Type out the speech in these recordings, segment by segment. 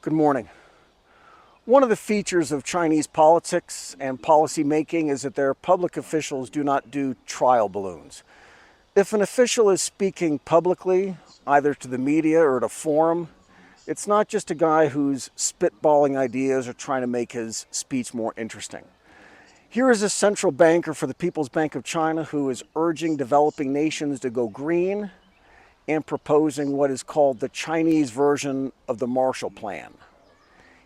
Good morning. One of the features of Chinese politics and policy making is that their public officials do not do trial balloons. If an official is speaking publicly, either to the media or at a forum, it's not just a guy who's spitballing ideas or trying to make his speech more interesting. Here is a central banker for the People's Bank of China who is urging developing nations to go green and proposing what is called the Chinese version of the Marshall Plan.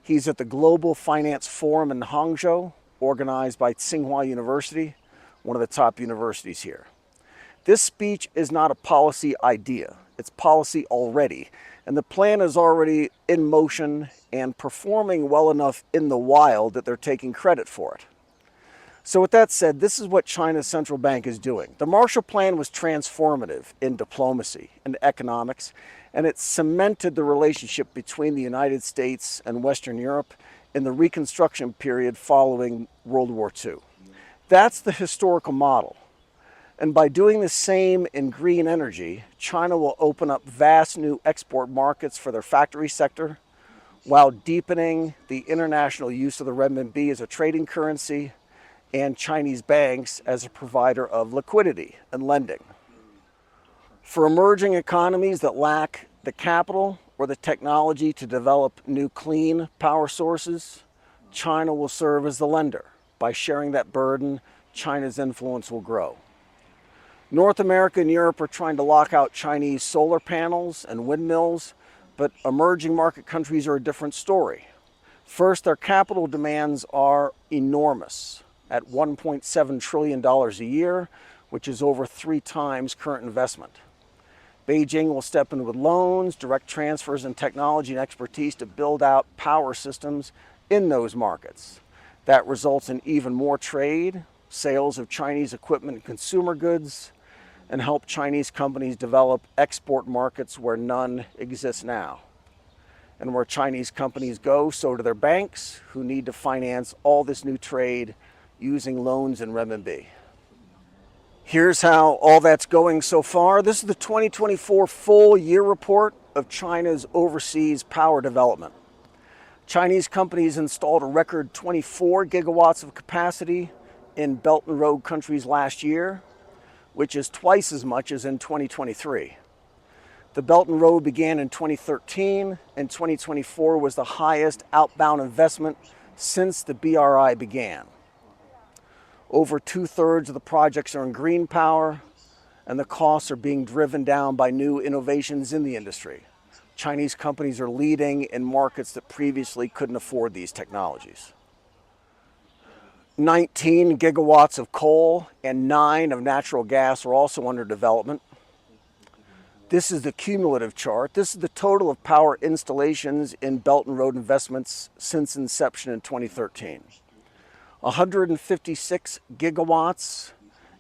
He's at the Global Finance Forum in Hangzhou, organized by Tsinghua University, one of the top universities here. This speech is not a policy idea, it's policy already, and the plan is already in motion and performing well enough in the wild that they're taking credit for it. So with that said, this is what China's central bank is doing. The Marshall Plan was transformative in diplomacy and economics, and it cemented the relationship between the United States and Western Europe in the Reconstruction period following World War II. That's the historical model. And by doing the same in green energy, China will open up vast new export markets for their factory sector, while deepening the international use of the renminbi as a trading currency and Chinese banks as a provider of liquidity and lending. For emerging economies that lack the capital or the technology to develop new clean power sources, China will serve as the lender. By sharing that burden, China's influence will grow. North America and Europe are trying to lock out Chinese solar panels and windmills, but emerging market countries are a different story. First, their capital demands are enormous, at $1.7 trillion a year, which is over 3 times current investment. Beijing will step in with loans, direct transfers, and technology and expertise to build out power systems in those markets. That results in even more trade, sales of Chinese equipment and consumer goods, and help Chinese companies develop export markets where none exist now. And where Chinese companies go, so do their banks, who need to finance all this new trade using loans in renminbi. Here's how all that's going so far. This is the 2024 full year report of China's overseas power development. Chinese companies installed a record 24 gigawatts of capacity in Belt and Road countries last year, which is twice as much as in 2023. The Belt and Road began in 2013, and 2024 was the highest outbound investment since the BRI began. Over 2/3 of the projects are in green power, and the costs are being driven down by new innovations in the industry. Chinese companies are leading in markets that previously couldn't afford these technologies. 19 gigawatts of coal and 9 of natural gas are also under development. This is the cumulative chart. This is the total of power installations in Belt and Road investments since inception in 2013. 156 gigawatts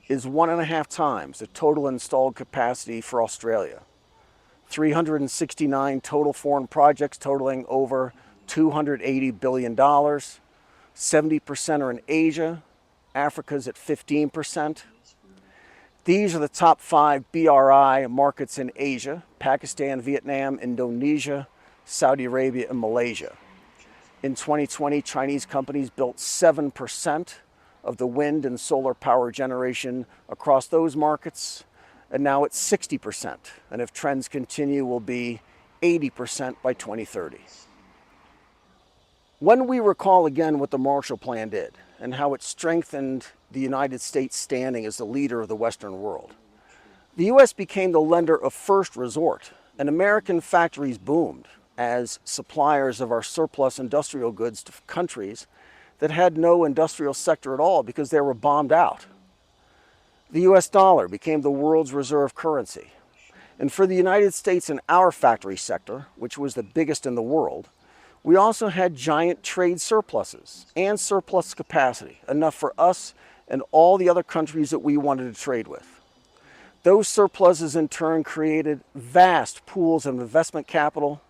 is 1.5 times the total installed capacity for Australia. 369 total foreign projects totaling over $280 billion. 70% are in Asia. Africa's at 15%. These are the top 5 BRI markets in Asia: Pakistan, Vietnam, Indonesia, Saudi Arabia, and Malaysia. In 2020, Chinese companies built 7% of the wind and solar power generation across those markets, and now it's 60%. And if trends continue, will be 80% by 2030. When we recall again what the Marshall Plan did and how it strengthened the United States' standing as the leader of the Western world, the U.S. became the lender of first resort, and American factories boomed as suppliers of our surplus industrial goods to countries that had no industrial sector at all because they were bombed out. The US dollar became the world's reserve currency. And for the United States and our factory sector, which was the biggest in the world, we also had giant trade surpluses and surplus capacity, enough for us and all the other countries that we wanted to trade with. Those surpluses in turn created vast pools of investment capital,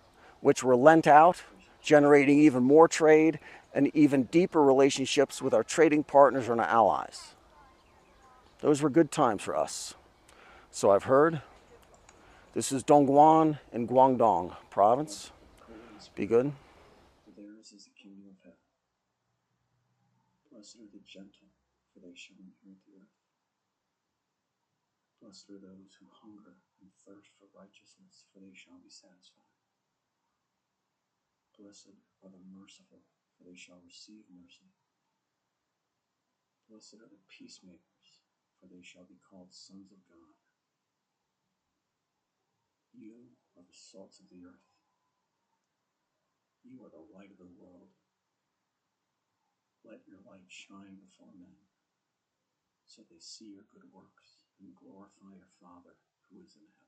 which were lent out, generating even more trade and even deeper relationships with our trading partners and our allies. Those were good times for us. So I've heard. This is Dongguan in Guangdong province. Be good. theirs is the kingdom of heaven. Blessed are the gentle, for they shall inherit the earth. Blessed are those who hunger and thirst for righteousness, for they shall be satisfied. Blessed are the merciful, for they shall receive mercy. Blessed are the peacemakers, for they shall be called sons of God. You are the salt of the earth. You are the light of the world. Let your light shine before men, so they see your good works and glorify your Father who is in heaven.